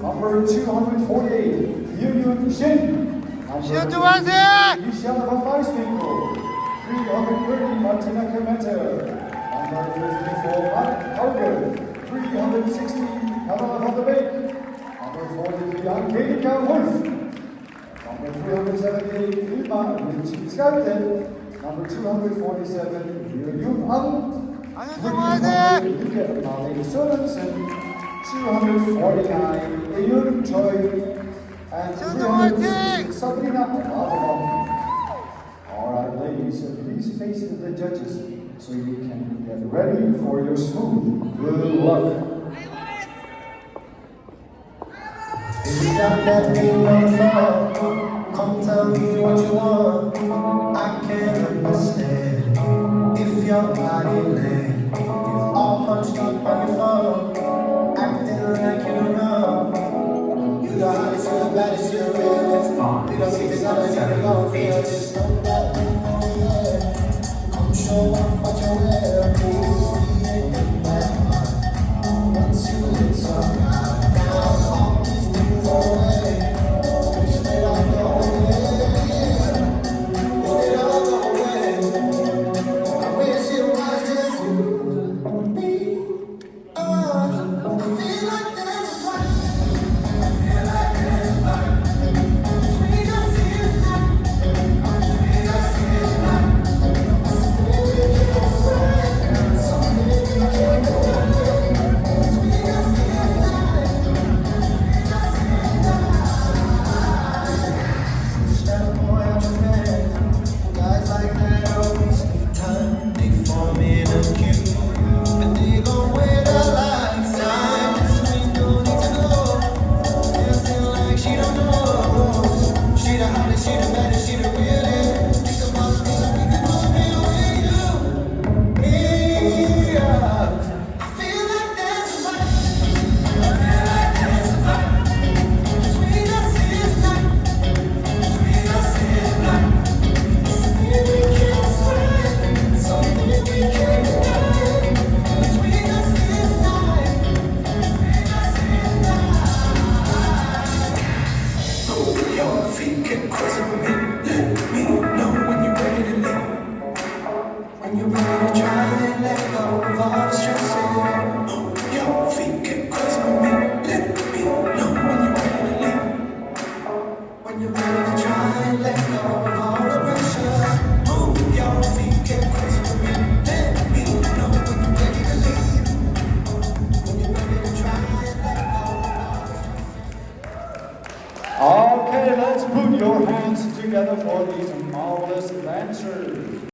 number 248, Yun Shin. Shin 들어가세요! Luciana Maisnico. 330, Martina Clemente. Number 54, Matt Hargan. 360, Helena van der Beek. Number 43, Angelika Wolf. Number 378, Ilma Rinchi-Skalte. Number 247, Yun Ang. 안녕하세요. 249, Ayun Choi, and 306, Sabrina Mazamon. All right, ladies, please face the judges so you can get ready for your smooth. Good luck. If you got that thing on the phone, come tell me what you want. I can't understand if your body land is all hunched up on your phone, acting like you don't know. You the hottest, you the baddest, you the realest. We don't see this other side of love, feel this. Don't that come show off what you wear, please. See it in that heart. Once you hit some down, all these things away. Straight out the way, all the way. I wish it was just you and me. I feel like there's a fight. I feel like there's a fight. Between us here tonight. Between us here tonight. Something we can't explain. Something we can't explain. Between us here tonight. Between us here tonight. Step boy, I'm a fan. Guys like that always take time. They form in a queue, but they gon' wait a lifetime. This ain't no need to know. Dancing like she don't know. She the hottest, she the baddest, she the realest. Think about the things that we could do with you, me. I feel like there's a fight. I feel like there's a fight between us here tonight. Between us here tonight. Something we can't explain. Something we can't explain. Between us here tonight. Between us here tonight. Move your feet, get closer with me. Let me know when you're ready to leave. When you're ready to try and let go of all the stress. Move your feet, get closer with me. Let me know when you're ready to leave. When you're ready to try and let go of all the pressure. Move your feet, get closer with me. Let me know when you're ready to leave. When you're ready to try and let go of all the Okay, let's put your hands together for these marvelous dancers.